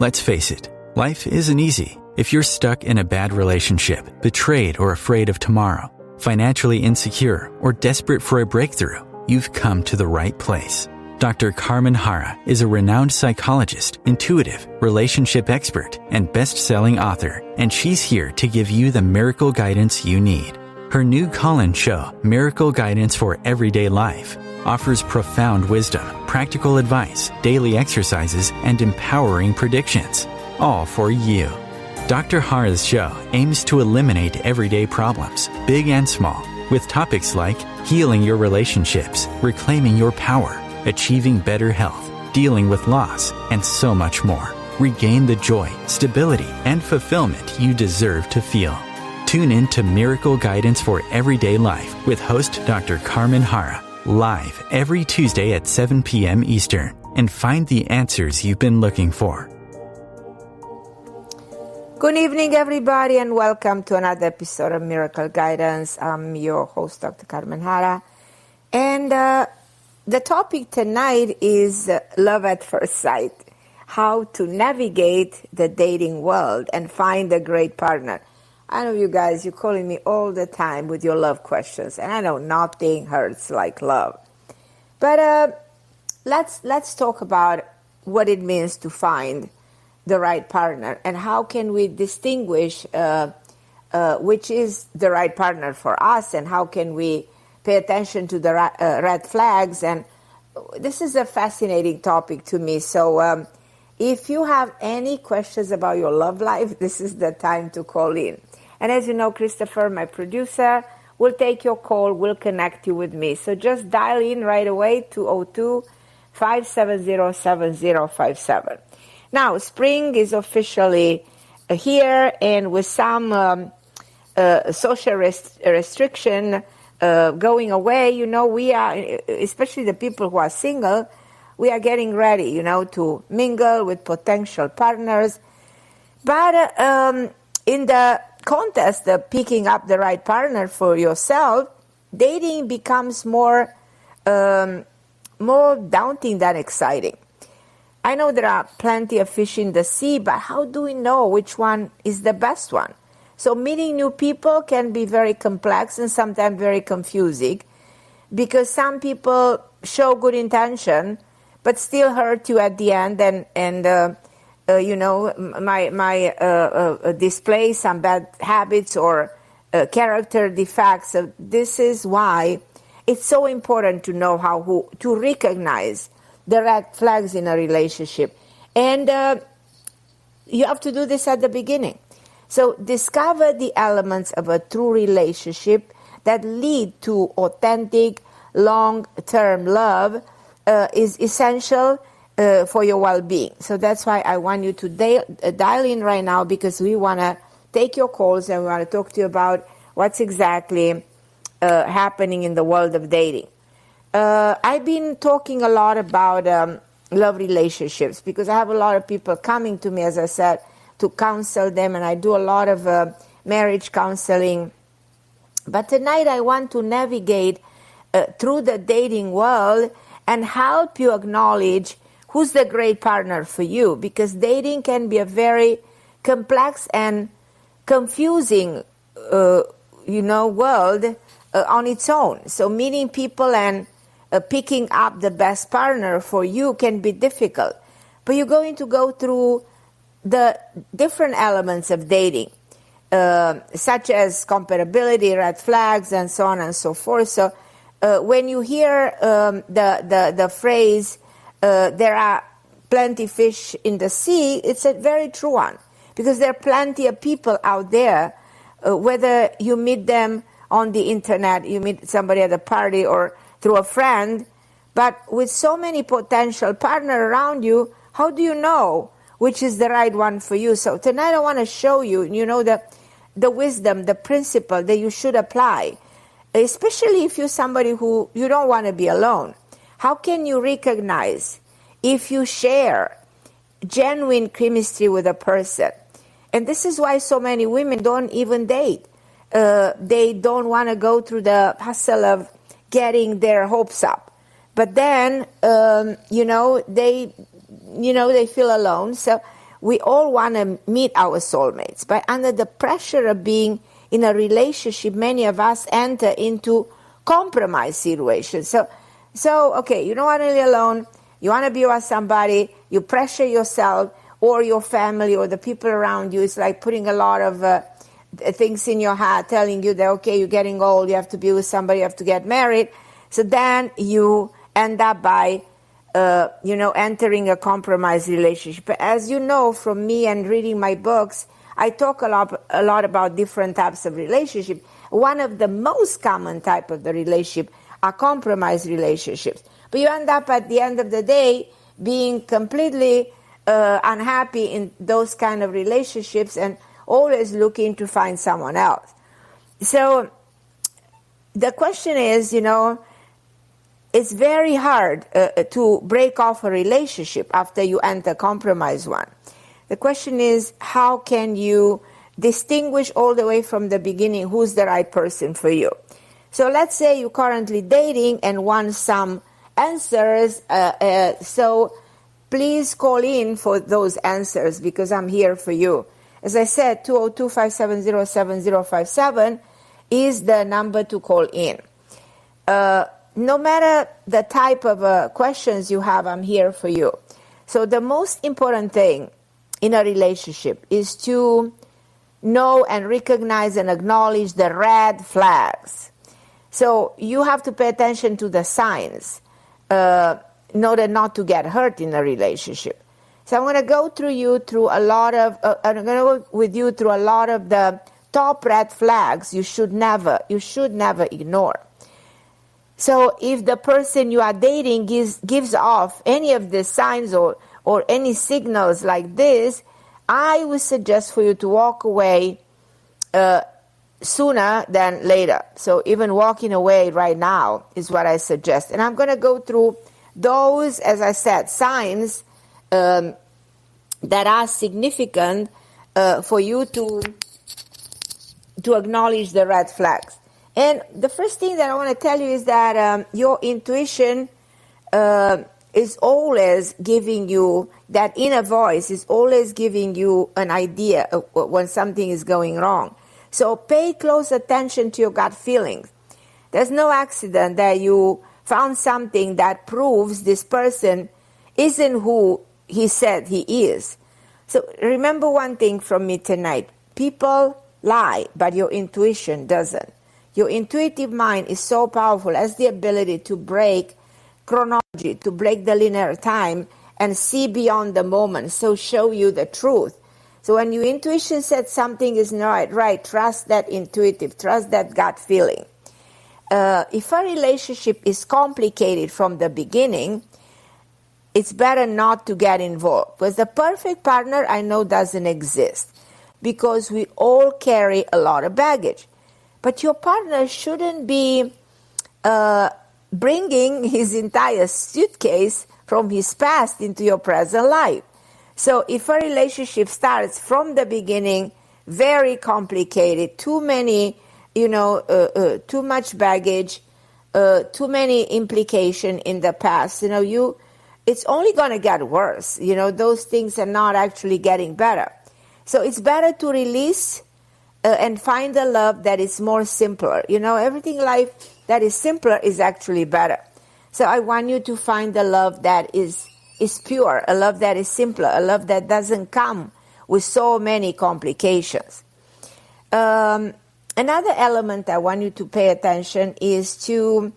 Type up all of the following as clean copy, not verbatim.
Let's face it, life isn't easy. If you're stuck in a bad relationship, betrayed or afraid of tomorrow, financially insecure, or desperate for a breakthrough, you've come to the right place. Dr. Carmen Harra is a renowned psychologist, intuitive, relationship expert, and best-selling author, and she's here to give you the miracle guidance you need. Her new call-in show, Miracle Guidance for Everyday Life, offers profound wisdom, practical advice, daily exercises, and empowering predictions, all for you. Dr. Harra's show aims to eliminate everyday problems, big and small, with topics like healing your relationships, reclaiming your power, achieving better health, dealing with loss, and so much more. Regain the joy, stability, and fulfillment you deserve to feel. Tune in to Miracle Guidance for Everyday Life with host Dr. Carmen Harra, live every Tuesday at 7 p.m. Eastern, and find the answers you've been looking for. Good evening, everybody, and welcome to another episode of Miracle Guidance. I'm your host, Dr. Carmen Harra, and the topic tonight is love at first sight, how to navigate the dating world and find a great partner. I know you guys, you're calling me all the time with your love questions, and I know nothing hurts like love. But let's talk about what it means to find the right partner and how can we distinguish which is the right partner for us, and how can we pay attention to the red flags. And this is a fascinating topic to me. So if you have any questions about your love life, this is the time to call in. And as you know, Christopher, my producer, will take your call, will connect you with me. So just dial in right away, 202-570-7057. Now, spring is officially here, and with some social restriction going away, you know, we are, especially the people who are single, we are getting ready, you know, to mingle with potential partners. But in the contest of picking up the right partner for yourself, dating becomes more daunting than exciting. I know there are plenty of fish in the sea, but how do we know which one is the best one? So meeting new people can be very complex and sometimes very confusing, because some people show good intention but still hurt you at the end, and you know, my display some bad habits or character defects. So this is why it's so important to know how to recognize the red flags in a relationship. And you have to do this at the beginning. So discover the elements of a true relationship that lead to authentic, long-term love is essential for your well-being. So that's why I want you to dial in right now, because we want to take your calls and we want to talk to you about what's exactly happening in the world of dating. I've been talking a lot about love relationships because I have a lot of people coming to me, as I said, to counsel them, and I do a lot of marriage counseling. But tonight I want to navigate through the dating world and help you acknowledge who's the great partner for you, because dating can be a very complex and confusing world on its own. So meeting people and picking up the best partner for you can be difficult. But you're going to go through the different elements of dating, such as compatibility, red flags, and so on and so forth. So when you hear the phrase, there are plenty fish in the sea, it's a very true one, because there are plenty of people out there, whether you meet them on the internet, you meet somebody at a party or through a friend, but with so many potential partners around you, how do you know which is the right one for you? So tonight I want to show you, the wisdom, the principle that you should apply, especially if you're somebody who you don't want to be alone. How can you recognize if you share genuine chemistry with a person? And this is why so many women don't even date. They don't want to go through the hassle of getting their hopes up. But then, they feel alone. So we all want to meet our soulmates. But under the pressure of being in a relationship, many of us enter into compromise situations. So okay, you don't want to live alone. You want to be with somebody. You pressure yourself or your family or the people around you. It's like putting a lot of things in your heart, telling you that, okay, you're getting old, you have to be with somebody, you have to get married. So then you end up by, entering a compromised relationship. But as you know from me and reading my books, I talk a lot about different types of relationship. One of the most common type of the relationship are compromised relationships. But you end up at the end of the day being completely unhappy in those kind of relationships and always looking to find someone else. So the question is, it's very hard to break off a relationship after you enter compromise one. The question is, how can you distinguish all the way from the beginning who's the right person for you? So let's say you're currently dating and want some answers. So please call in for those answers because I'm here for you. As I said, 202-570-7057 is the number to call in. No matter the type of questions you have, I'm here for you. So the most important thing in a relationship is to know and recognize and acknowledge the red flags. So you have to pay attention to the signs in order not to get hurt in a relationship. So I'm going to go through a lot of the top red flags you should never ignore. So if the person you are dating gives off any of the signs or any signals like this, I would suggest for you to walk away sooner than later. So even walking away right now is what I suggest. And I'm going to go through those, as I said, signs that are significant for you to acknowledge the red flags. And the first thing that I want to tell you is that your intuition is always giving you, that inner voice is always giving you an idea of when something is going wrong. So pay close attention to your gut feelings. There's no accident that you found something that proves this person isn't who he said he is. So remember one thing from me tonight. People lie, but your intuition doesn't. Your intuitive mind is so powerful, has the ability to break chronology, to break the linear time and see beyond the moment, so show you the truth. So when your intuition says something is not right, trust that intuitive, trust that gut feeling. If a relationship is complicated from the beginning, it's better not to get involved. Because the perfect partner, I know, doesn't exist because we all carry a lot of baggage. But your partner shouldn't be bringing his entire suitcase from his past into your present life. So if a relationship starts from the beginning, very complicated, too many, too much baggage, too many implications in the past, it's only going to get worse. Those things are not actually getting better. So it's better to release and find a love that is more simpler. Everything in life that is simpler is actually better. So I want you to find a love that is pure, a love that is simpler, a love that doesn't come with so many complications. Another element I want you to pay attention is to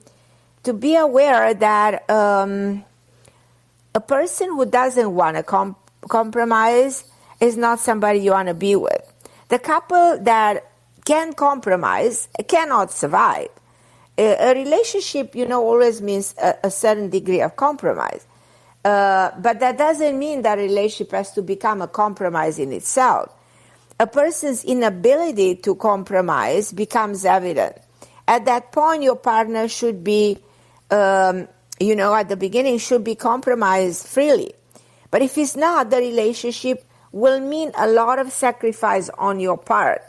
be aware that a person who doesn't want to compromise is not somebody you want to be with. The couple that can compromise cannot survive. A relationship, always means a certain degree of compromise. But that doesn't mean that a relationship has to become a compromise in itself. A person's inability to compromise becomes evident. At that point, your partner should be, at the beginning, should be compromised freely. But if it's not, the relationship will mean a lot of sacrifice on your part.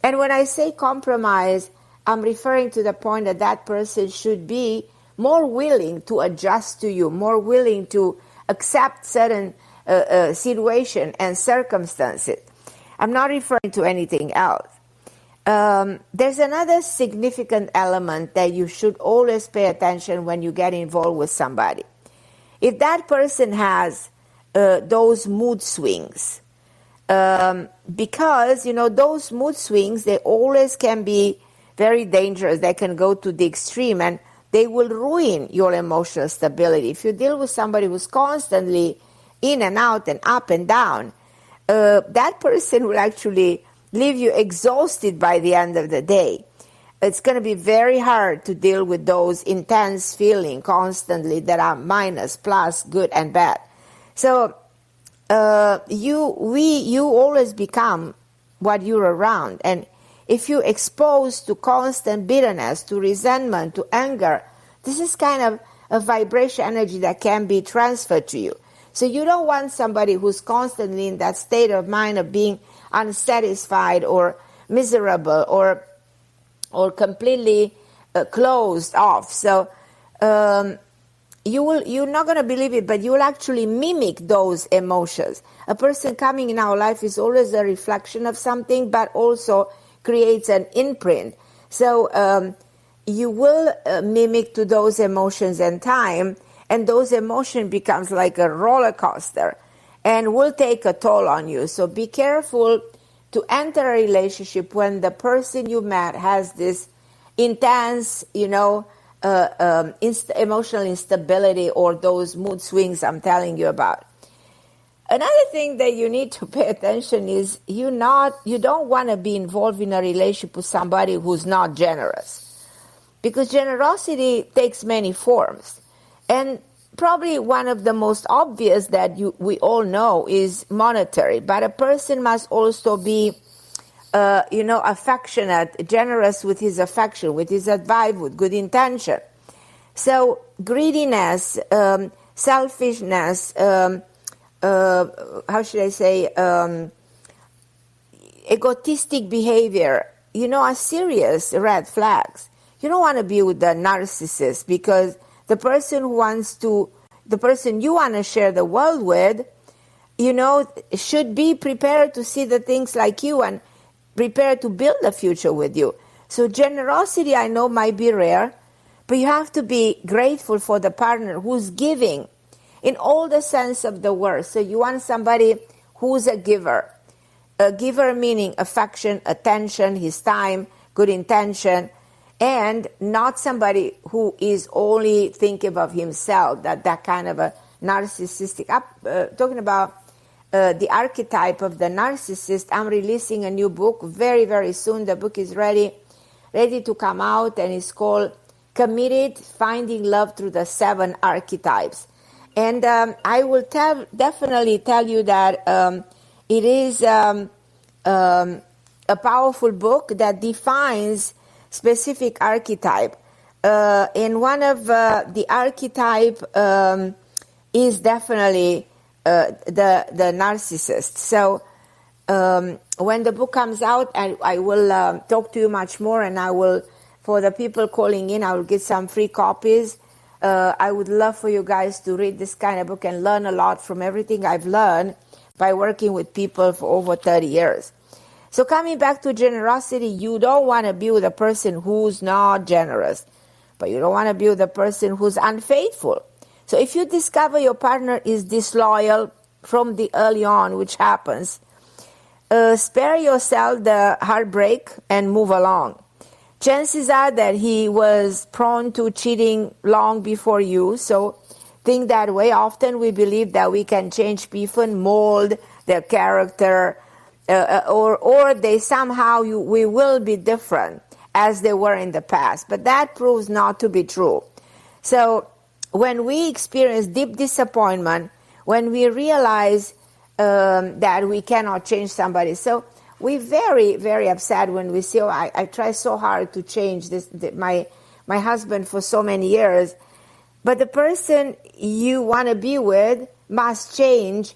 And when I say compromise, I'm referring to the point that that person should be more willing to adjust to you, more willing to accept certain situation and circumstances. I'm not referring to anything else. There's another significant element that you should always pay attention when you get involved with somebody. If that person has those mood swings, because, those mood swings, they always can be very dangerous. They can go to the extreme, and they will ruin your emotional stability. If you deal with somebody who's constantly in and out and up and down, that person will actually leave you exhausted by the end of the day. It's going to be very hard to deal with those intense feelings constantly that are minus, plus, good, and bad. So you always become what you're around. And if you're exposed to constant bitterness, to resentment, to anger, this is kind of a vibration energy that can be transferred to you. So you don't want somebody who's constantly in that state of mind of being unsatisfied or miserable or completely closed off. So you're not going to believe it, but you will actually mimic those emotions. A person coming in our life is always a reflection of something, but also creates an imprint. So you will mimic to those emotions and time, and those emotions becomes like a roller coaster and will take a toll on you. So be careful to enter a relationship when the person you met has this intense, emotional instability or those mood swings I'm telling you about. Another thing that you need to pay attention is you don't want to be involved in a relationship with somebody who's not generous, because generosity takes many forms. And probably one of the most obvious that we all know is monetary, but a person must also be, affectionate, generous with his affection, with his advice, with good intention. So greediness, selfishness, egotistic behavior, are serious red flags. You don't want to be with the narcissist, because the person you want to share the world with, should be prepared to see the things like you and prepared to build a future with you. So generosity, I know, might be rare, but you have to be grateful for the partner who's giving in all the sense of the word. So you want somebody who's a giver. A giver meaning affection, attention, his time, good intention, and not somebody who is only thinking of himself, that kind of a narcissistic. Talking about the archetype of the narcissist, I'm releasing a new book very, very soon. The book is ready to come out, and it's called Committed, Finding Love Through the 7 Archetypes. And I will definitely tell you that it is a powerful book that defines specific archetype. And one of the archetype is definitely the narcissist. So when the book comes out, I will talk to you much more, and I will, for the people calling in, I will get some free copies. I would love for you guys to read this kind of book and learn a lot from everything I've learned by working with people for over 30 years. So coming back to generosity, you don't want to be with a person who's not generous, but you don't want to be with a person who's unfaithful. So if you discover your partner is disloyal from the early on, which happens, spare yourself the heartbreak and move along. Chances are that he was prone to cheating long before you, so think that way. Often we believe that we can change people, mold their character, or they somehow we will be different as they were in the past. But that proves not to be true. So when we experience deep disappointment, when we realize that we cannot change somebody, so we're very, very upset when we see, I try so hard to change my husband for so many years, but the person you want to be with must change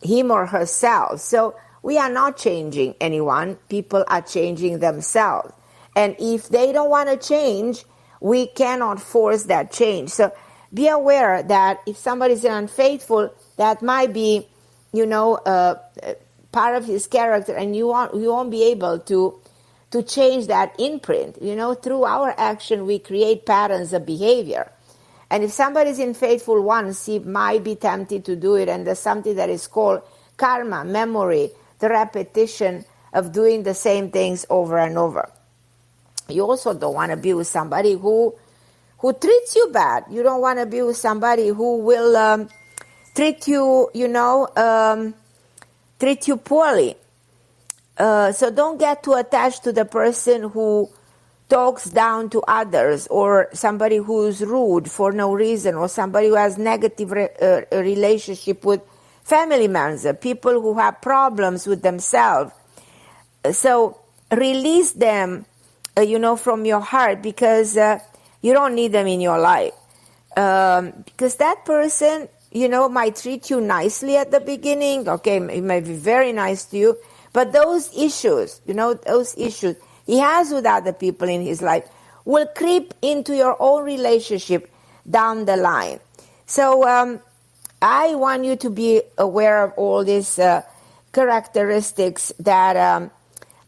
him or herself. So we are not changing anyone. People are changing themselves. And if they don't want to change, we cannot force that change. So be aware that if somebody's unfaithful, that might be, part of his character, and you won't be able to change that imprint. Through our action, we create patterns of behavior. And if somebody's unfaithful once, he might be tempted to do it. And there's something that is called karma, memory, the repetition of doing the same things over and over. You also don't want to be with somebody who treats you bad. You don't want to be with somebody who will treat you, treat you poorly. So don't get too attached to the person who talks down to others, or somebody who's rude for no reason, or somebody who has negative relationship with family members, people who have problems with themselves. So release them, from your heart, because you don't need them in your life. Because that person, might treat you nicely at the beginning. Okay, it might be very nice to you. But those issues, those issues he has with other people in his life will creep into your own relationship down the line. So I want you to be aware of all these characteristics that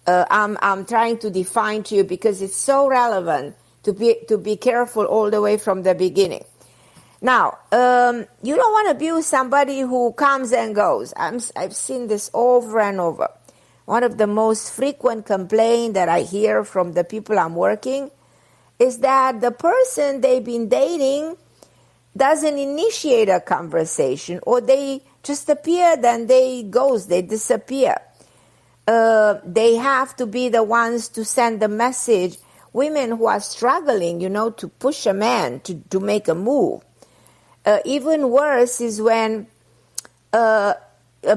I'm trying to define to you, because it's so relevant to be careful all the way from the beginning. Now, you don't want to be with somebody who comes and goes. I've seen this over and over. One of the most frequent complaints that I hear from the people I'm working is that the person they've been dating doesn't initiate a conversation, or they just appear, then they disappear. They have to be the ones to send the message. Women who are struggling, to push a man to make a move. Even worse is when a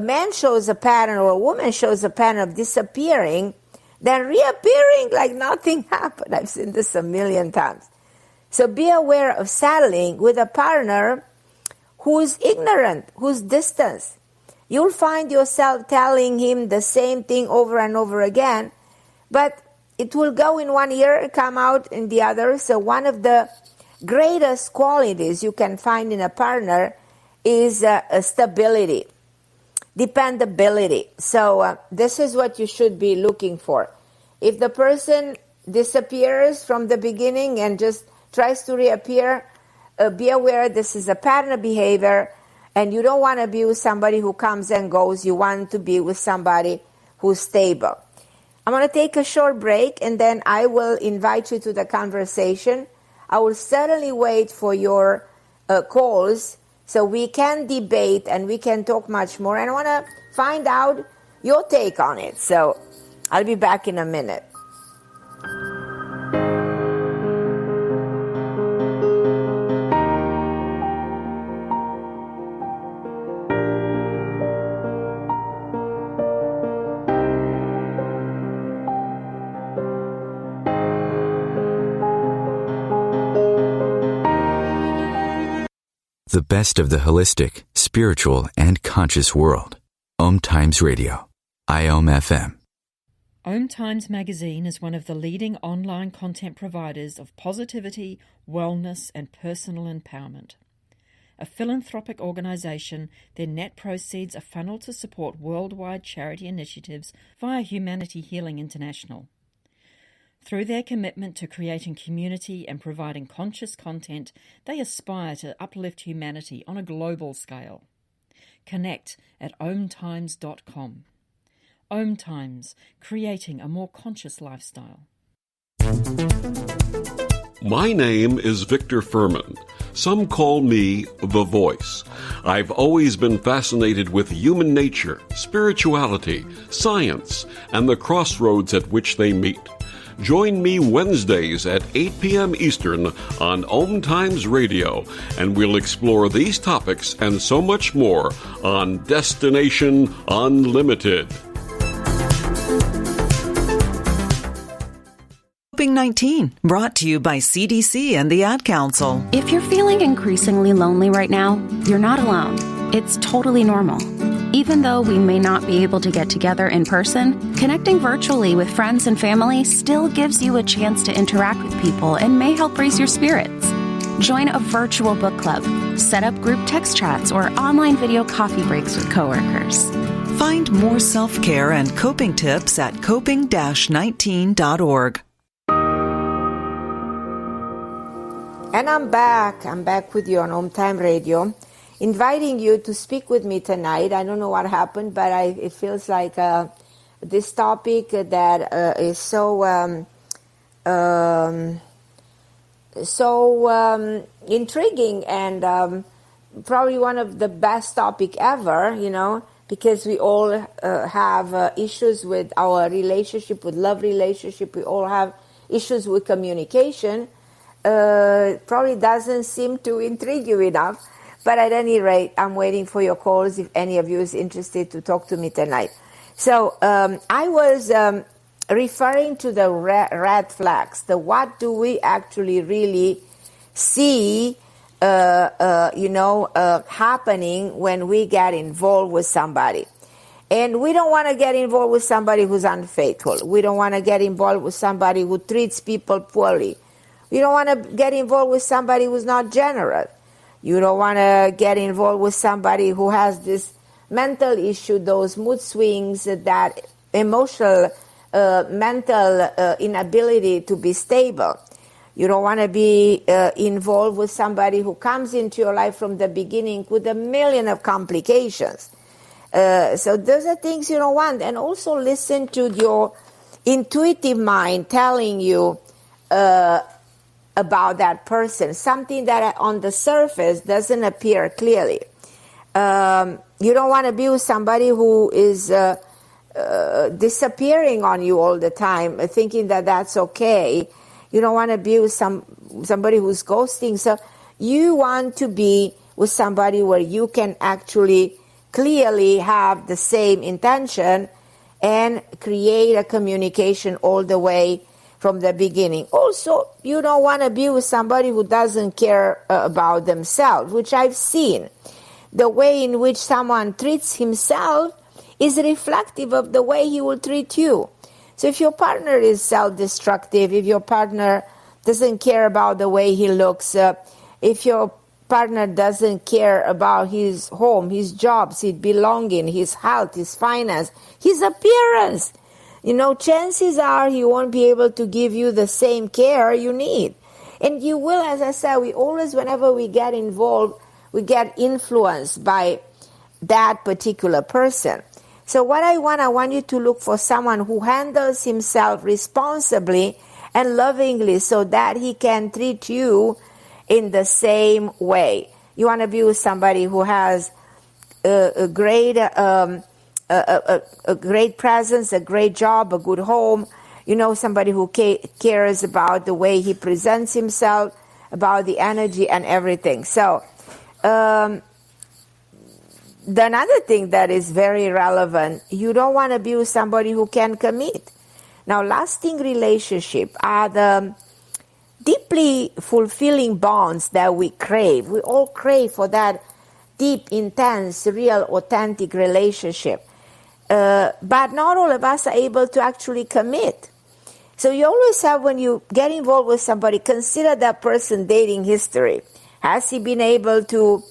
man shows a pattern, or a woman shows a pattern of disappearing, then reappearing like nothing happened. I've seen this a million times. So be aware of settling with a partner who's ignorant, who's distant. You'll find yourself telling him the same thing over and over again, but it will go in one ear, come out in the other. So one of the greatest qualities you can find in a partner is stability, dependability. So this is what you should be looking for. If the person disappears from the beginning and just tries to reappear, be aware this is a pattern of behavior, and you don't want to be with somebody who comes and goes. You want to be with somebody who's stable. I'm going to take a short break, and then I will invite you to the conversation. I will certainly wait for your calls so we can debate and we can talk much more. And I want to find out your take on it. So I'll be back in a minute. The best of the holistic, spiritual, and conscious world. OMTimes Radio. IOM FM. OMTimes magazine is one of the leading online content providers of positivity, wellness, and personal empowerment. A philanthropic organisation, their net proceeds are funneled to support worldwide charity initiatives via Humanity Healing International. Through their commitment to creating community and providing conscious content, they aspire to uplift humanity on a global scale. Connect at OMTimes.com. OMTimes, creating a more conscious lifestyle. My name is Victor Furman. Some call me The Voice. I've always been fascinated with human nature, spirituality, science, and the crossroads at which they meet. Join me Wednesdays at 8 p.m. Eastern on OMTimes Radio, and we'll explore these topics and so much more on Destination Unlimited. COVID-19, brought to you by CDC and the Ad Council. If you're feeling increasingly lonely right now, you're not alone. It's totally normal. Even though we may not be able to get together in person, connecting virtually with friends and family still gives you a chance to interact with people and may help raise your spirits. Join a virtual book club, set up group text chats, or online video coffee breaks with coworkers. Find more self-care and coping tips at coping-19.org. And I'm back. I'm back with you on OMTime Radio, inviting you to speak with me tonight. I don't know what happened, but it feels like this topic that is so intriguing and probably one of the best topic ever, because we all have issues with our relationship, with love relationship. We all have issues with communication. Probably doesn't seem to intrigue you enough. But at any rate, I'm waiting for your calls if any of you is interested to talk to me tonight. So I was referring to the red flags. What do we actually really see happening when we get involved with somebody. And we don't want to get involved with somebody who's unfaithful. We don't want to get involved with somebody who treats people poorly. We don't want to get involved with somebody who's not generous. You don't want to get involved with somebody who has this mental issue, those mood swings, that emotional, mental inability to be stable. You don't want to be involved with somebody who comes into your life from the beginning with a million of complications. So those are things you don't want. And also listen to your intuitive mind telling you about that person, something that on the surface doesn't appear clearly. You don't want to be with somebody who is disappearing on you all the time, thinking that that's okay. You don't want to be with somebody who's ghosting. So you want to be with somebody where you can actually clearly have the same intention and create a communication all the way from the beginning. Also, you don't want to be with somebody who doesn't care about themselves, which I've seen. The way in which someone treats himself is reflective of the way he will treat you. So if your partner is self-destructive, if your partner doesn't care about the way he looks, if your partner doesn't care about his home, his jobs, his belonging, his health, his finance, his appearance, chances are he won't be able to give you the same care you need. And you will, as I said, whenever we get involved, we get influenced by that particular person. So what I want you to look for someone who handles himself responsibly and lovingly so that he can treat you in the same way. You want to be with somebody who has a great presence, a great job, a good home. Somebody who cares about the way he presents himself, about the energy and everything. So another thing that is very relevant, you don't want to be with somebody who can commit. Now, lasting relationships are the deeply fulfilling bonds that we crave. We all crave for that deep, intense, real, authentic relationship. But not all of us are able to actually commit. So you always have, when you get involved with somebody, consider that person dating history. Has he been able to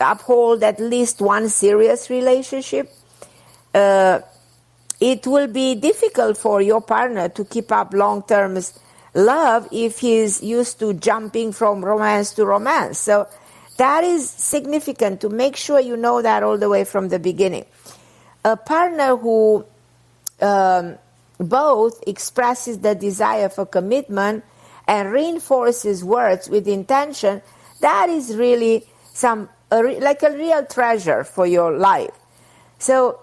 uphold at least one serious relationship? It will be difficult for your partner to keep up long-term love if he's used to jumping from romance to romance. So that is significant to make sure you know that all the way from the beginning. A partner who both expresses the desire for commitment and reinforces words with intention, that is really like a real treasure for your life. So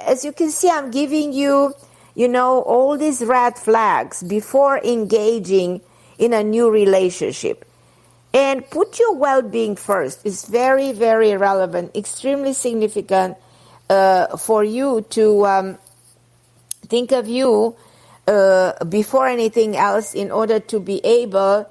as you can see, I'm giving you, all these red flags before engaging in a new relationship. And put your well-being first. It's very, very relevant, extremely significant for you to think of you before anything else in order to be able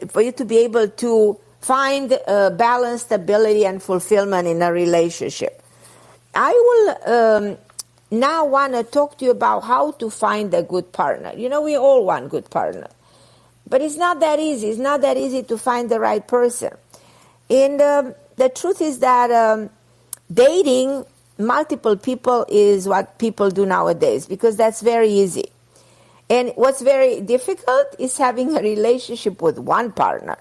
for you to be able to find balance, stability, and fulfillment in a relationship. I will now want to talk to you about how to find a good partner. We all want good partner. But it's not that easy. It's not that easy to find the right person. And the truth is that dating multiple people is what people do nowadays, because that's very easy. And what's very difficult is having a relationship with one partner.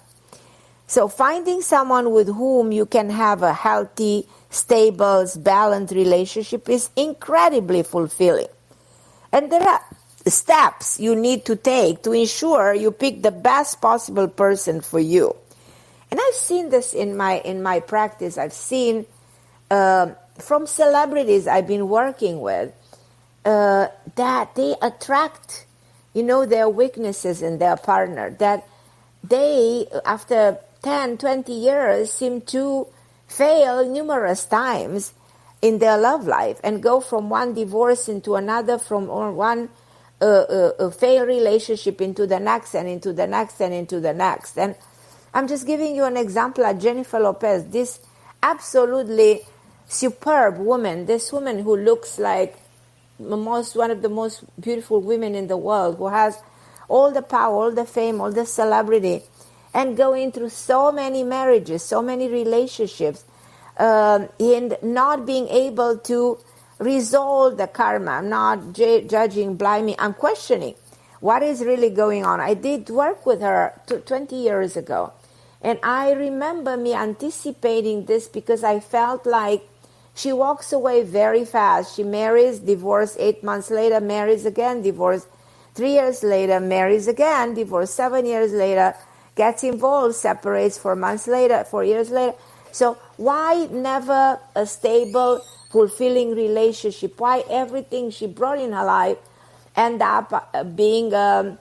So finding someone with whom you can have a healthy, stable, balanced relationship is incredibly fulfilling. And there are steps you need to take to ensure you pick the best possible person for you. And I've seen this in my practice. I've seen from celebrities I've been working with that they attract, their weaknesses in their partner, that they, after 10, 20 years, seem to fail numerous times in their love life and go from one divorce into another, from one failed relationship into the next and into the next and into the next. And I'm just giving you an example of Jennifer Lopez, this absolutely superb woman, this woman who looks like one of the most beautiful women in the world, who has all the power, all the fame, all the celebrity, and going through so many marriages, so many relationships, and not being able to resolve the karma. I'm not judging blindly. I'm questioning what is really going on. I did work with her 20 years ago, and I remember me anticipating this because I felt like she walks away very fast. She marries, divorce, 8 months later, marries again, divorce, 3 years later, marries again, divorce, 7 years later, gets involved, separates 4 months later, 4 years later. So why never a stable, fulfilling relationship? Why everything she brought in her life end up being a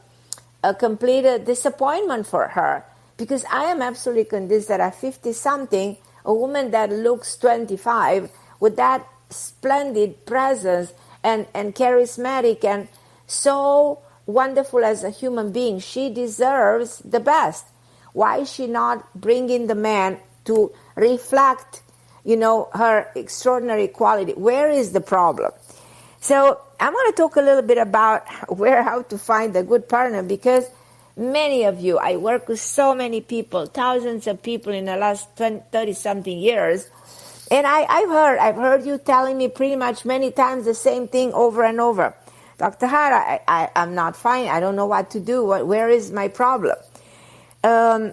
complete disappointment for her? Because I am absolutely convinced that at 50-something, a woman that looks 25 with that splendid presence and charismatic and so wonderful as a human being, she deserves the best. Why is she not bringing the man to reflect, her extraordinary quality? Where is the problem? So I'm going to talk a little bit about how to find a good partner, because many of you, I work with so many people, thousands of people in the last 30-something years, and I've heard you telling me pretty much many times the same thing over and over. Dr. Harra, I'm not fine. I don't know what to do. Where is my problem? The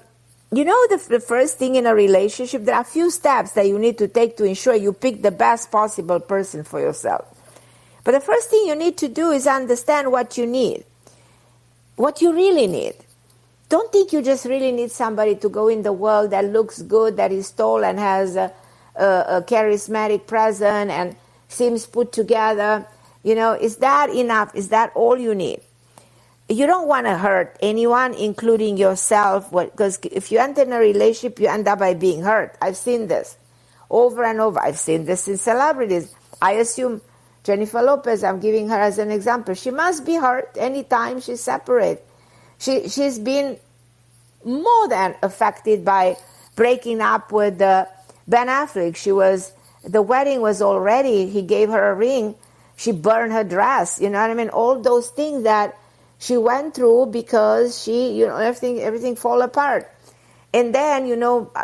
first thing in a relationship, there are a few steps that you need to take to ensure you pick the best possible person for yourself. But the first thing you need to do is understand what you need, what you really need. Don't think you just really need somebody to go in the world that looks good, that is tall and has a charismatic presence and seems put together. Is that enough? Is that all you need? You don't want to hurt anyone, including yourself, because if you enter in a relationship, you end up by being hurt. I've seen this over and over. I've seen this in celebrities. I assume Jennifer Lopez, I'm giving her as an example. She must be hurt anytime she's separate. She's been more than affected by breaking up with Ben Affleck. The wedding was already, he gave her a ring. She burned her dress. You know what I mean? All those things that she went through because everything fall apart. And then,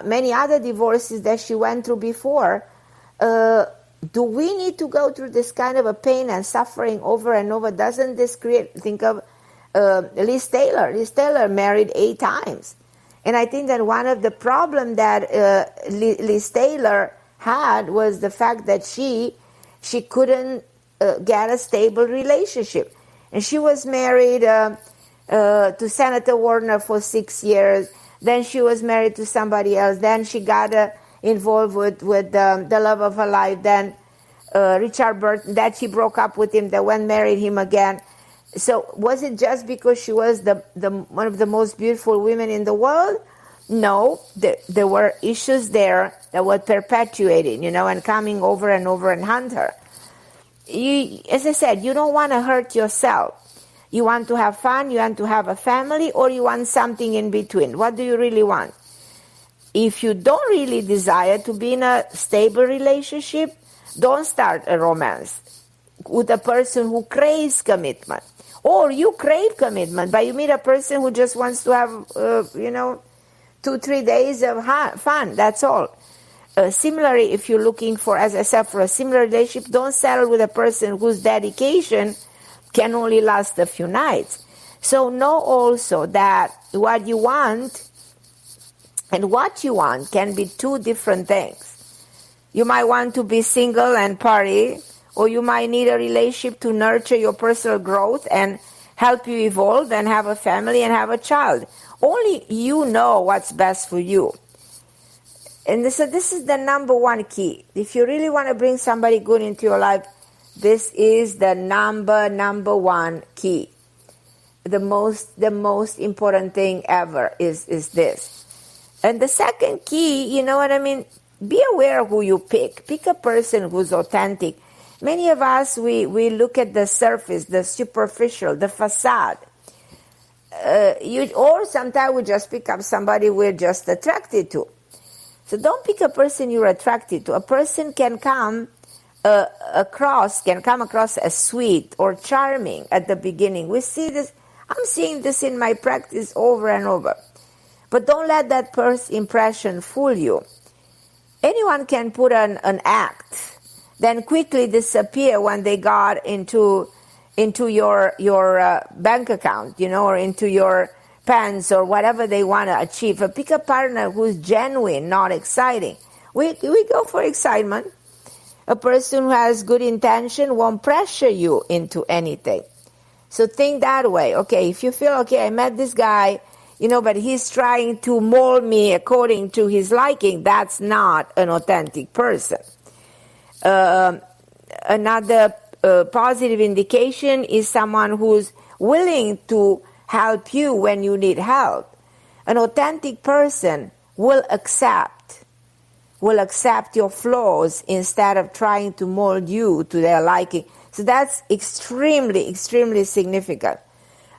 many other divorces that she went through before. Do we need to go through this kind of a pain and suffering over and over? Doesn't this think of Liz Taylor. Liz Taylor married 8 times. And I think that one of the problems that Liz Taylor had was the fact that she couldn't get a stable relationship. And she was married to Senator Warner for 6 years. Then she was married to somebody else. Then she got involved with the love of her life. Then Richard Burton. Then she broke up with him. Then went married him again. So was it just because she was the one of the most beautiful women in the world? No, there were issues there that were perpetuating, and coming over and over and hunt her. As I said, you don't want to hurt yourself. You want to have fun, you want to have a family, or you want something in between. What do you really want? If you don't really desire to be in a stable relationship, don't start a romance with a person who craves commitment Or you crave commitment, but you meet a person who just wants to have, 2-3 days of fun, that's all. Similarly, if you're looking for, as I said, for a similar relationship, don't settle with a person whose dedication can only last a few nights. So know also that what you want and what you want can be two different things. You might want to be single and party, or you might need a relationship to nurture your personal growth and help you evolve and have a family and have a child. Only you know what's best for you. And so this is the number one key. If you really want to bring somebody good into your life, this is the number one key. The most important thing ever is this. And the second key, you know what I mean? Be aware of who you pick. Pick a person who's authentic. Many of us, we look at the surface, the superficial, the facade. Or sometimes we just pick up somebody we're just attracted to. So don't pick a person you're attracted to. A person can come across as sweet or charming at the beginning. We see this. I'm seeing this in my practice over and over. But don't let that first impression fool you. Anyone can put an act, then quickly disappear when they got into your bank account, or into your pants or whatever they want to achieve. But pick a partner who's genuine, not exciting. We go for excitement. A person who has good intention won't pressure you into anything. So think that way. Okay, if you feel, okay, I met this guy, but he's trying to mold me according to his liking, that's not an authentic person. Another positive indication is someone who's willing to help you when you need help. An authentic person will accept your flaws instead of trying to mold you to their liking. So that's extremely, extremely significant.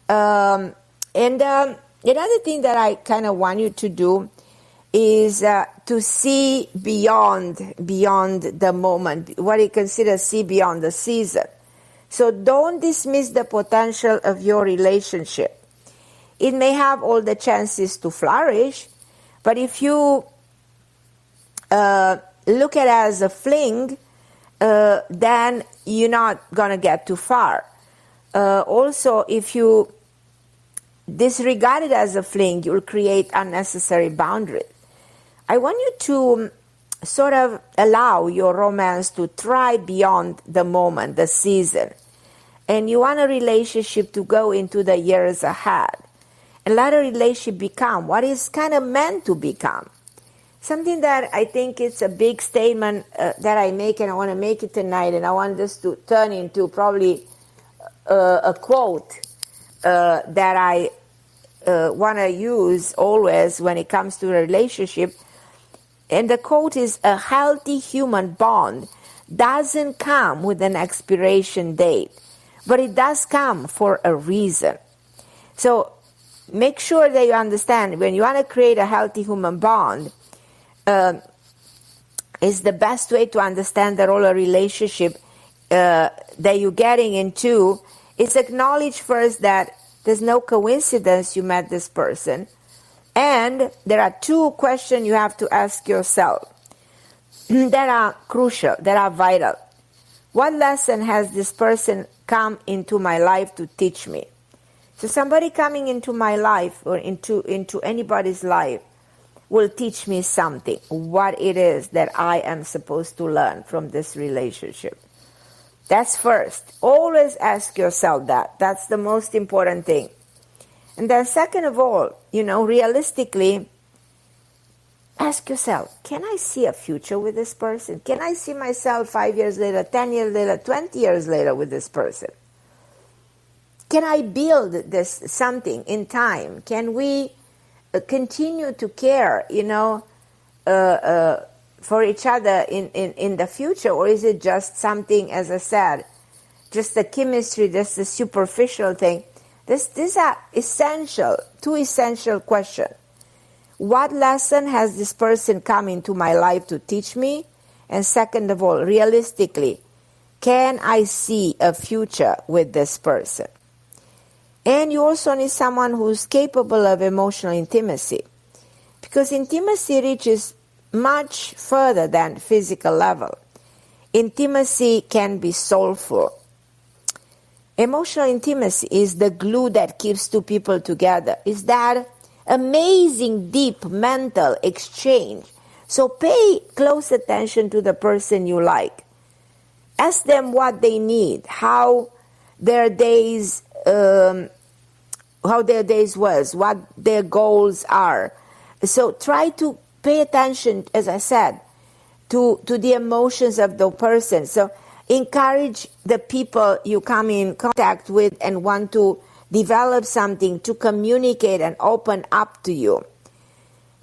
And another thing that I kind of want you to do is to see beyond the moment, what you consider see beyond the season. So don't dismiss the potential of your relationship. It may have all the chances to flourish, but if you look at it as a fling, then you're not going to get too far. Also, if you disregard it as a fling, you'll create unnecessary boundaries. I want you to sort of allow your romance to thrive beyond the moment, the season. And you want a relationship to go into the years ahead. And let a relationship become what is kind of meant to become. Something that I think it's a big statement that I make, and I want to make it tonight, and I want this to turn into probably a quote that I want to use always when it comes to a relationship. And the quote is, a healthy human bond doesn't come with an expiration date, but it does come for a reason. So make sure that you understand, when you want to create a healthy human bond, is the best way to understand the role of relationship that you're getting into is acknowledge first that there's no coincidence you met this person. And there are two questions you have to ask yourself that are crucial, that are vital. What lesson has this person come into my life to teach me? So somebody coming into my life or into anybody's life will teach me something, what it is that I am supposed to learn from this relationship. That's first. Always ask yourself that. That's the most important thing. And then second of all, realistically, ask yourself, can I see a future with this person? Can I see myself 5 years later, 10 years later, 20 years later with this person? Can I build this something in time? Can we continue to care, for each other in the future? Or is it just something, as I said, just the chemistry, just the superficial thing? These are two essential questions. What lesson has this person come into my life to teach me? And second of all, realistically, can I see a future with this person? And you also need someone who's capable of emotional intimacy, because intimacy reaches much further than physical level. Intimacy can be soulful. Emotional intimacy is the glue that keeps two people together. It's that amazing, deep mental exchange. So pay close attention to the person you like. Ask them what they need, how their days was, what their goals are. So try to pay attention, as I said, to the emotions of the person. So encourage the people you come in contact with and want to develop something to communicate and open up to you.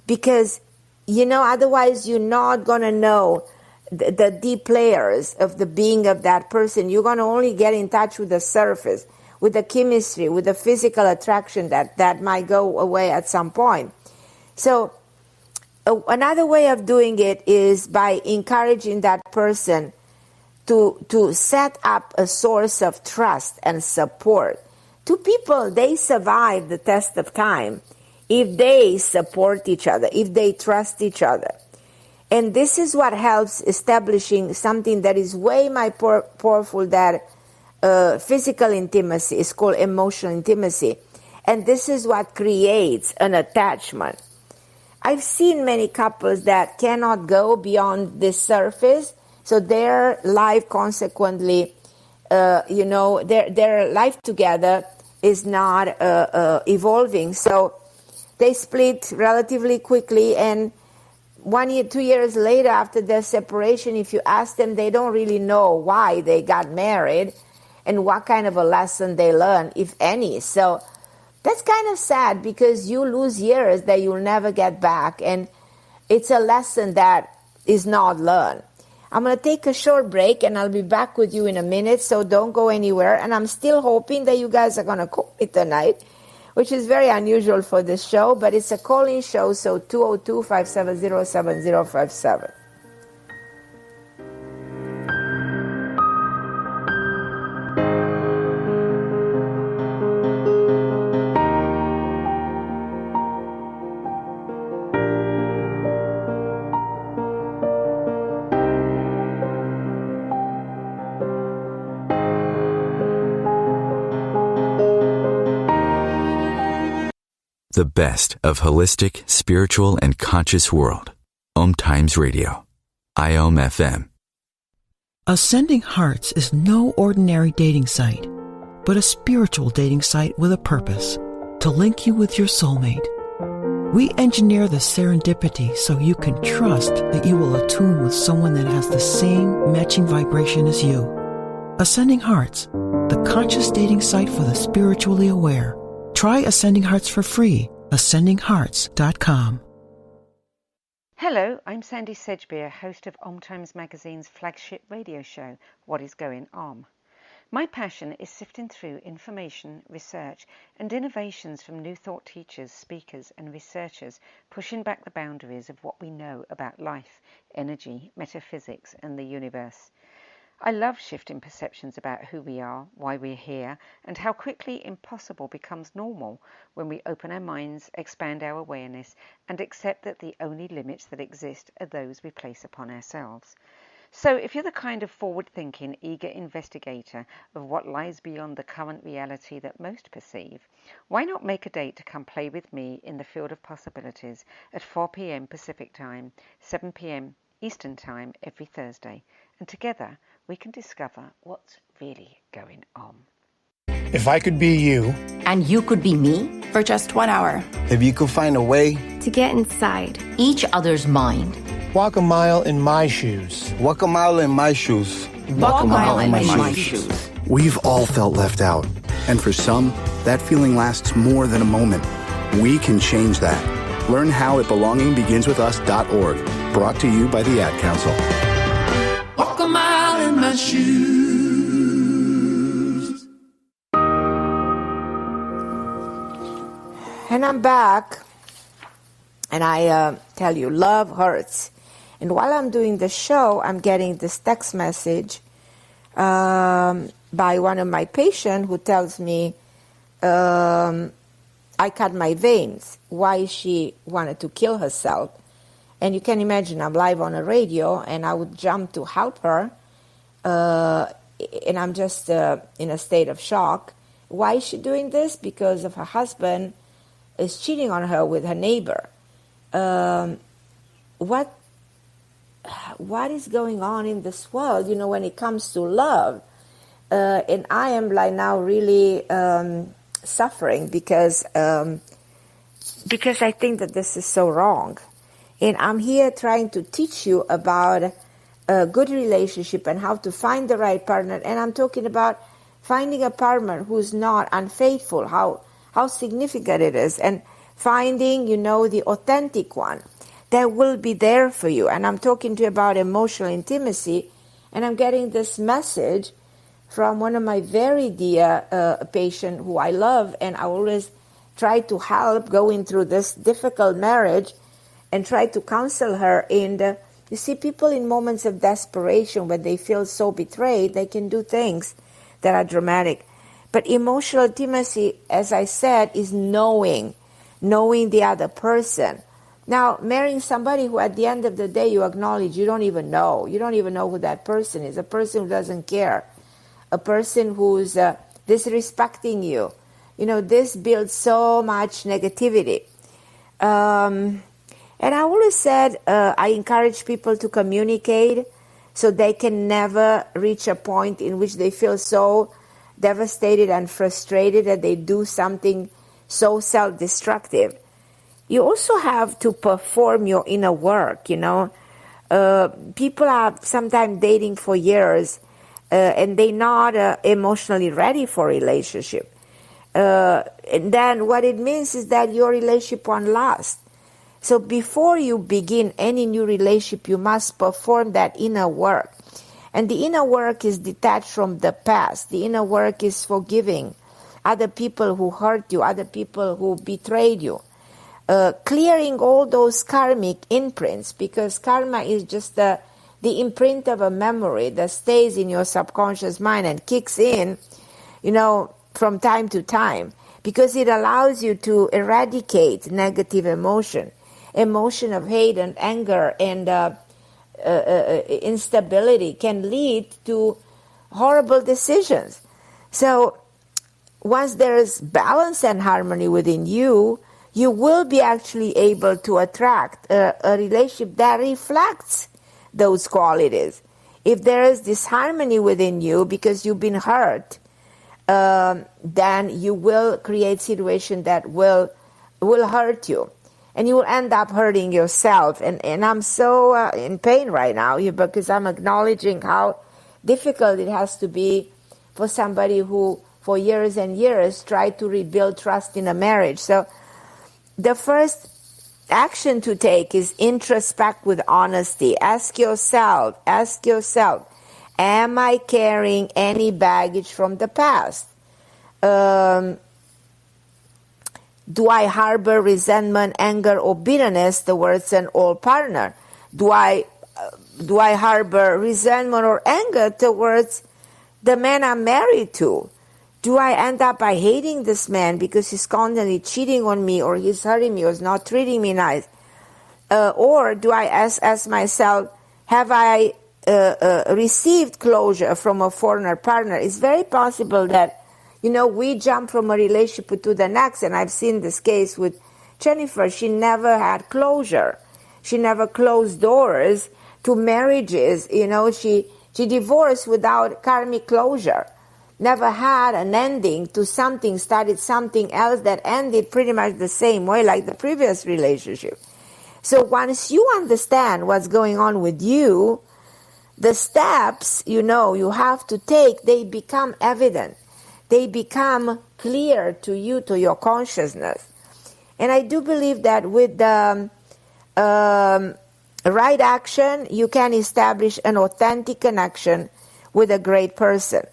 Because, otherwise you're not going to know the deep layers of the being of that person. You're going to only get in touch with the surface, with the chemistry, with the physical attraction that might go away at some point. So another way of doing it is by encouraging that person to set up a source of trust and support. Two people, they survive the test of time if they support each other, if they trust each other. And this is what helps establishing something that is way more powerful than physical intimacy. It's called emotional intimacy. And this is what creates an attachment. I've seen many couples that cannot go beyond this surface, so their life consequently, their life together is not evolving. So they split relatively quickly, and 1 year, 2 years later after their separation, if you ask them, they don't really know why they got married and what kind of a lesson they learned, if any. So that's kind of sad, because you lose years that you'll never get back, and it's a lesson that is not learned. I'm going to take a short break, and I'll be back with you in a minute, so don't go anywhere. And I'm still hoping that you guys are going to call me tonight, which is very unusual for this show, but it's a call-in show, so 202-570-7057. The best of holistic, spiritual, and conscious world. OMTimes Radio. IOM FM. Ascending Hearts is no ordinary dating site, but a spiritual dating site with a purpose, to link you with your soulmate. We engineer the serendipity so you can trust that you will attune with someone that has the same matching vibration as you. Ascending Hearts, the conscious dating site for the spiritually aware. Try Ascending Hearts for free. AscendingHearts.com. Hello, I'm Sandy Sedgbeer, host of OMTimes magazine's flagship radio show, What is Going On? My passion is sifting through information, research, and innovations from new thought teachers, speakers, and researchers, pushing back the boundaries of what we know about life, energy, metaphysics, and the universe. I love shifting perceptions about who we are, why we're here, and how quickly impossible becomes normal when we open our minds, expand our awareness, and accept that the only limits that exist are those we place upon ourselves. So if you're the kind of forward-thinking, eager investigator of what lies beyond the current reality that most perceive, why not make a date to come play with me in the field of possibilities at 4 p.m. Pacific Time, 7 p.m. Eastern Time every Thursday, and together we can discover what's really going on. If I could be you, and you could be me, for just 1 hour, if you could find a way to get inside each other's mind, walk a mile in my shoes. Walk a mile in my shoes. Walk a mile in my shoes. We've all felt left out, and for some, that feeling lasts more than a moment. We can change that. Learn how at belongingbeginswithus.org. Brought to you by the Ad Council. Walk a mile in my shoes. And I'm back, and I tell you, love hurts. And while I'm doing the show, I'm getting this text message by one of my patients who tells me I cut my veins. Why she wanted to kill herself. And you can imagine I'm live on a radio and I would jump to help her. And I'm just in a state of shock. Why is she doing this? Because of her husband is cheating on her with her neighbor. What is going on in this world, when it comes to love? And I am like now really suffering because I think that this is so wrong. And I'm here trying to teach you about a good relationship and how to find the right partner. And I'm talking about finding a partner who's not unfaithful, how significant it is, and finding, the authentic one that will be there for you. And I'm talking to you about emotional intimacy, and I'm getting this message from one of my very dear patient who I love, and I always try to help going through this difficult marriage and try to counsel her. And you see, people in moments of desperation, when they feel so betrayed, they can do things that are dramatic. But emotional intimacy, as I said, is knowing the other person. Now, marrying somebody who at the end of the day you acknowledge you don't even know. You don't even know who that person is. A person who doesn't care. A person who's disrespecting you. This builds so much negativity. And I always said I encourage people to communicate so they can never reach a point in which they feel so devastated and frustrated that they do something so self-destructive. You also have to perform your inner work, People are sometimes dating for years and they're not emotionally ready for a relationship. And then what it means is that your relationship won't last. So before you begin any new relationship, you must perform that inner work. And the inner work is detached from the past. The inner work is forgiving other people who hurt you, other people who betrayed you. Clearing all those karmic imprints, because karma is just the imprint of a memory that stays in your subconscious mind and kicks in, from time to time, because it allows you to eradicate negative emotion of hate and anger and instability can lead to horrible decisions. So once there is balance and harmony within you, you will be actually able to attract a relationship that reflects those qualities. If there is disharmony within you because you've been hurt, then you will create situations that will hurt you. And you will end up hurting yourself. And I'm so in pain right now because I'm acknowledging how difficult it has to be for somebody who, for years and years, tried to rebuild trust in a marriage. So the first action to take is introspect with honesty. Ask yourself, am I carrying any baggage from the past? Do I harbor resentment, anger, or bitterness towards an old partner? Do I harbor resentment or anger towards the man I'm married to? Do I end up by hating this man because he's constantly cheating on me, or he's hurting me, or he's not treating me nice? Or do I ask myself, have I received closure from a foreigner partner? It's very possible that we jump from a relationship to the next, and I've seen this case with Jennifer. She never had closure. She never closed doors to marriages. She divorced without karmic closure. Never had an ending to something, started something else that ended pretty much the same way like the previous relationship. So once you understand what's going on with you, the steps, you have to take, they become evident. They become clear to you, to your consciousness. And I do believe that with the right action, you can establish an authentic connection with a great person.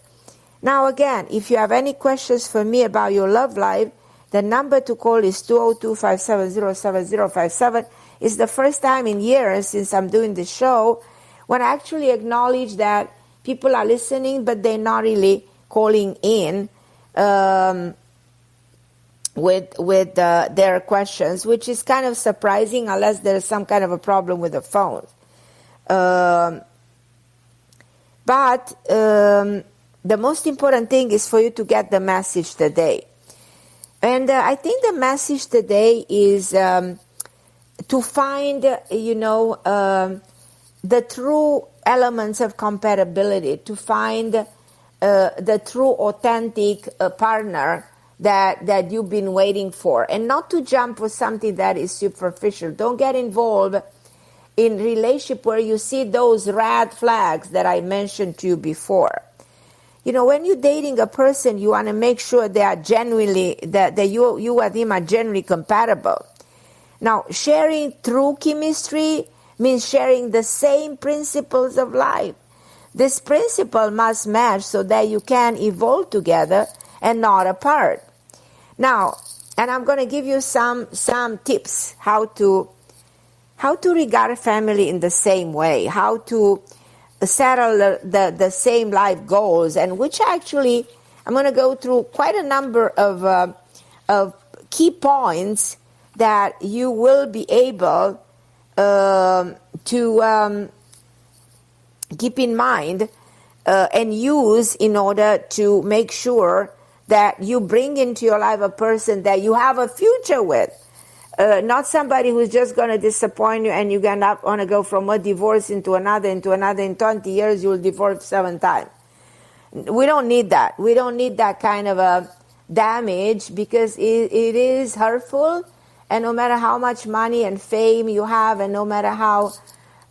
Now again, if you have any questions for me about your love life, the number to call is 202-570-7057. It's the first time in years since I'm doing this show when I actually acknowledge that people are listening, but they're not really calling in. with their questions, which is kind of surprising unless there's some kind of a problem with the phone. But the most important thing is for you to get the message today. And I think the message today is to find, the true elements of compatibility, to find the true authentic partner that you've been waiting for, and not to jump for something that is superficial. Don't get involved in relationship where you see those red flags that I mentioned to you before. When you're dating a person, you want to make sure they are genuinely, that you and him are genuinely compatible. Now, sharing true chemistry means sharing the same principles of life. This principle must match so that you can evolve together and not apart. Now, and I'm going to give you some tips how to regard family in the same way, how to settle the same life goals, and which actually I'm going to go through quite a number of key points that you will be able to keep in mind and use in order to make sure that you bring into your life a person that you have a future with. Not somebody who's just going to disappoint you and you're going to go from a divorce into another. In 20 years, you'll divorce 7 times. We don't need that. We don't need that kind of a damage, because it is hurtful. And no matter how much money and fame you have, and no matter how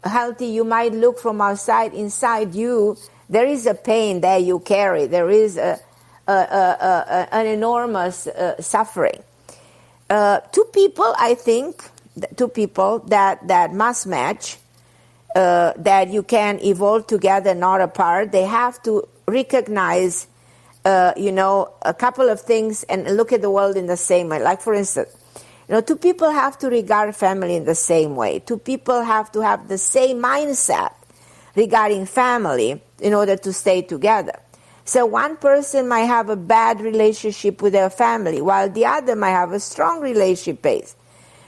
healthy you might look from outside, inside you, there is a pain that you carry. There is an enormous suffering. Two people that must match, that you can evolve together, not apart. They have to recognize, a couple of things and look at the world in the same way. Like, for instance, two people have to regard family in the same way. Two people have to have the same mindset regarding family in order to stay together. So one person might have a bad relationship with their family, while the other might have a strong relationship base.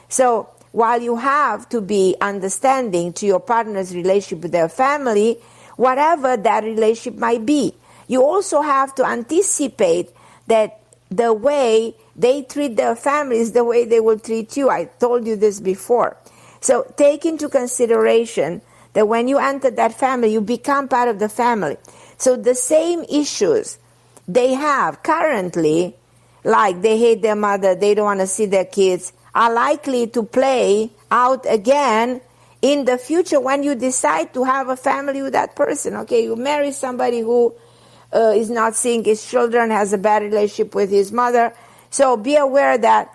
So while you have to be understanding to your partner's relationship with their family, whatever that relationship might be, you also have to anticipate that the way they treat their family is the way they will treat you. I told you this before. So take into consideration that when you enter that family, you become part of the family. So the same issues they have currently, like they hate their mother, they don't want to see their kids, are likely to play out again in the future when you decide to have a family with that person. Okay, you marry somebody who is not seeing his children, has a bad relationship with his mother. So be aware that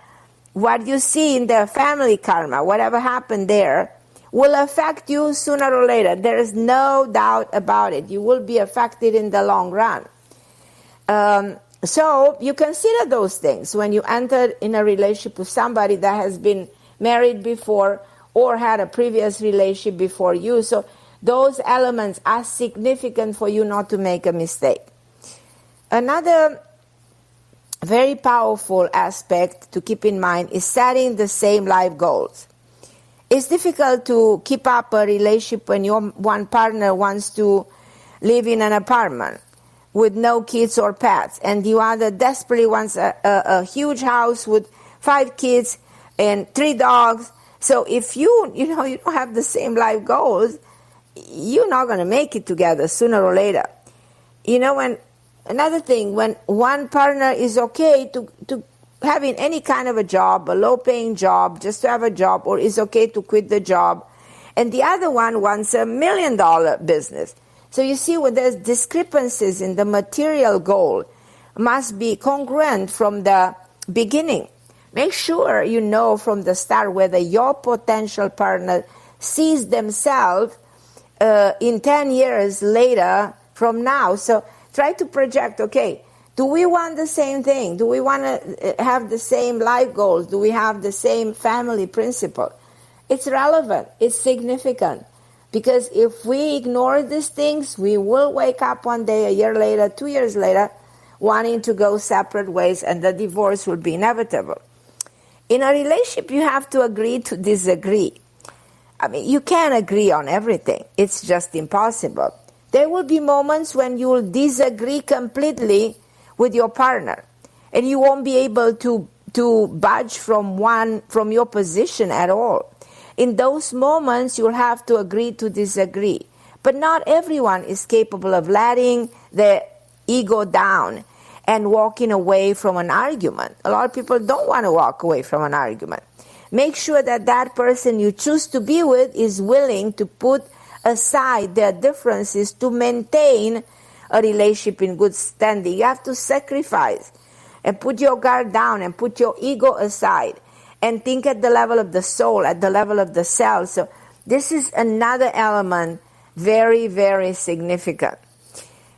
what you see in their family karma, whatever happened there, will affect you sooner or later. There is no doubt about it. You will be affected in the long run. So you consider those things when you enter in a relationship with somebody that has been married before or had a previous relationship before you. So those elements are significant for you not to make a mistake. Another very powerful aspect to keep in mind is setting the same life goals. It's difficult to keep up a relationship when your one partner wants to live in an apartment with no kids or pets, and the other desperately wants a huge house with 5 kids and 3 dogs. So if you don't have the same life goals, you're not going to make it together sooner or later. Another thing, when one partner is okay to having any kind of a job, a low-paying job, just to have a job, or is okay to quit the job, and the other one wants $1 million business. So you see, when there's discrepancies in the material goal, must be congruent from the beginning. Make sure you know from the start whether your potential partner sees themselves in 10 years later from now. So try to project, okay, do we want the same thing? Do we want to have the same life goals? Do we have the same family principle? It's relevant. It's significant. Because if we ignore these things, we will wake up one day, a year later, 2 years later, wanting to go separate ways, and the divorce will be inevitable. In a relationship, you have to agree to disagree. I mean, you can't agree on everything. It's just impossible. There will be moments when you will disagree completely with your partner, and you won't be able to budge from your position at all. In those moments, you'll have to agree to disagree. But not everyone is capable of letting their ego down and walking away from an argument. A lot of people don't want to walk away from an argument. Make sure that that person you choose to be with is willing to put aside their differences to maintain a relationship in good standing. You have to sacrifice and put your guard down and put your ego aside and think at the level of the soul, at the level of the self. So this is another element, very, very significant.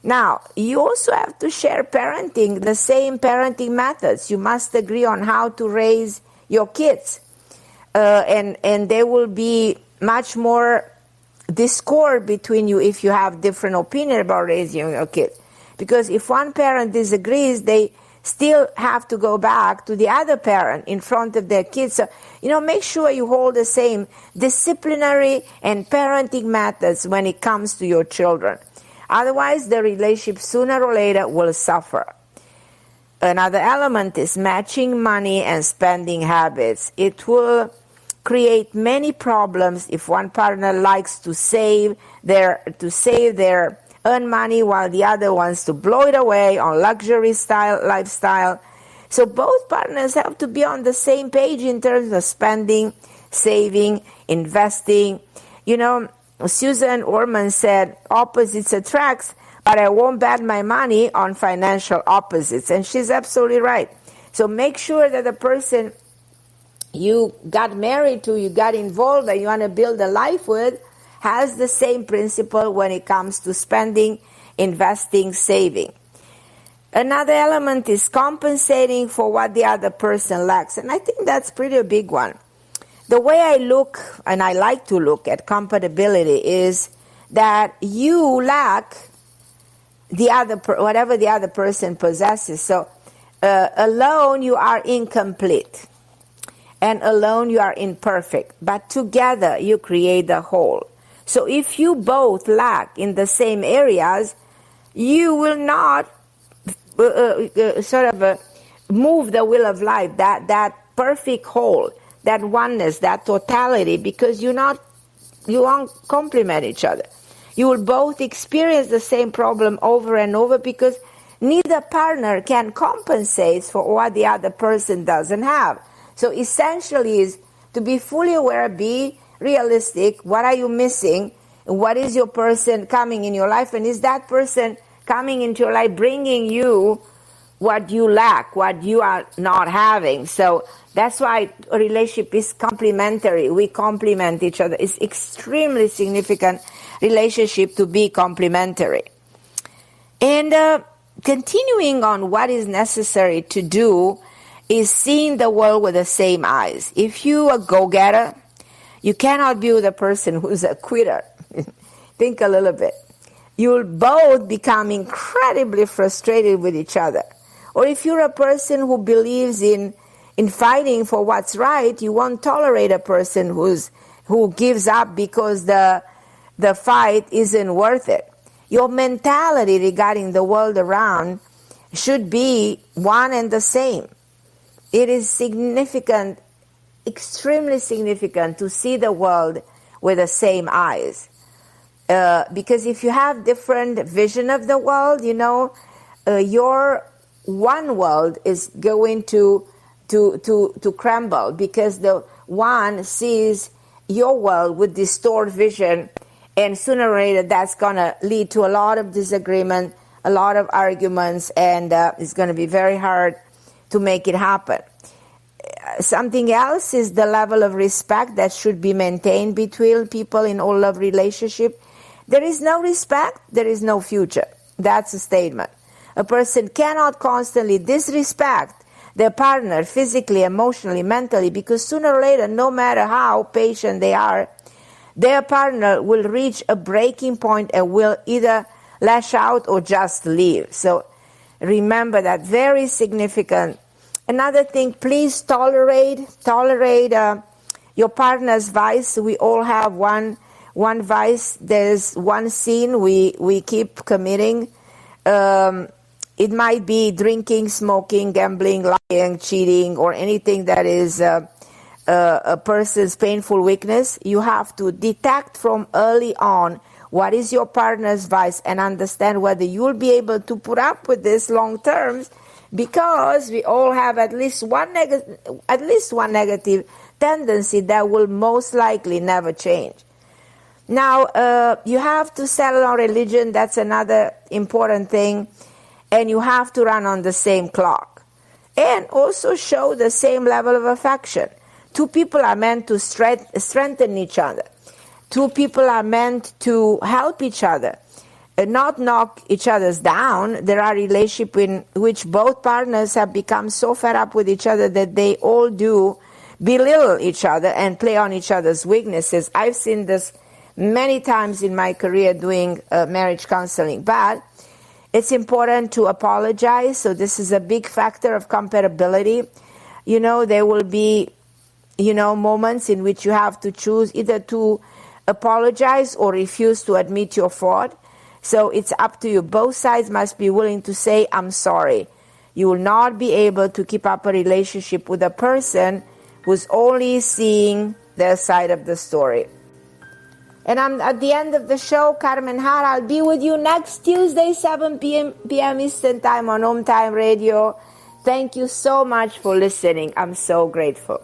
Now, you also have to share parenting, the same parenting methods. You must agree on how to raise your kids. And there will be much more discord between you if you have different opinion about raising your kids. Because if one parent disagrees, they still have to go back to the other parent in front of their kids. So, make sure you hold the same disciplinary and parenting methods when it comes to your children. Otherwise, the relationship sooner or later will suffer. Another element is matching money and spending habits. It will create many problems if one partner likes to save their earn money while the other wants to blow it away on luxury lifestyle. So both partners have to be on the same page in terms of spending, saving, investing. Susan Orman said, opposites attracts, but I won't bet my money on financial opposites. And she's absolutely right. So make sure that the person you got married to, you got involved, and you want to build a life with, has the same principle when it comes to spending, investing, saving. Another element is compensating for what the other person lacks. And I think that's pretty a big one. The way I look, and I like to look at compatibility, is that you lack whatever the other person possesses. So alone you are incomplete, and alone you are imperfect. But together you create the whole. So if you both lack in the same areas, you will not move the wheel of life, that perfect whole, that oneness, that totality, because you won't complement each other. You will both experience the same problem over and over because neither partner can compensate for what the other person doesn't have. So essentially is to be fully aware, be realistic. What are you missing? What is your person coming in your life? And is that person coming into your life bringing you what you lack, what you are not having? So that's why a relationship is complementary. We complement each other. It's extremely significant relationship to be complementary. And continuing on what is necessary to do is seeing the world with the same eyes. If you are a go-getter, you cannot be with a person who's a quitter. Think a little bit. You'll both become incredibly frustrated with each other. Or if you're a person who believes in fighting for what's right, you won't tolerate a person who gives up because the fight isn't worth it. Your mentality regarding the world around should be one and the same. It is significant, extremely significant, to see the world with the same eyes. Because if you have different vision of the world, your one world is going to crumble, because the one sees your world with distorted vision, and sooner or later that's going to lead to a lot of disagreement, a lot of arguments, and it's going to be very hard to make it happen. Something else is the level of respect that should be maintained between people in all love relationship. There is no respect, there is no future. That's a statement. A person cannot constantly disrespect their partner physically, emotionally, mentally, because sooner or later, no matter how patient they are, their partner will reach a breaking point and will either lash out or just leave. So Remember that, very significant. Another thing, please tolerate your partner's vice. We all have one vice. There's one sin we keep committing. It might be drinking, smoking, gambling, lying, cheating, or anything that is a person's painful weakness. You have to detect from early on what is your partner's vice and understand whether you'll be able to put up with this long term, because we all have at least one negative tendency that will most likely never change. Now, you have to settle on religion. That's another important thing. And you have to run on the same clock. And also show the same level of affection. Two people are meant to strengthen each other. Two people are meant to help each other, not knock each other's down. There are relationships in which both partners have become so fed up with each other that they all do belittle each other and play on each other's weaknesses. I've seen this many times in my career doing marriage counseling. But it's important to apologize. So this is a big factor of compatibility. There will be, moments in which you have to choose either to apologize or refuse to admit your fault. So it's up to you. Both sides must be willing to say, I'm sorry. You will not be able to keep up a relationship with a person who's only seeing their side of the story. And I'm at the end of the show, Carmen Harra. I'll be with you next Tuesday, 7 p.m. Eastern Time on OMTime Radio. Thank you so much for listening. I'm so grateful.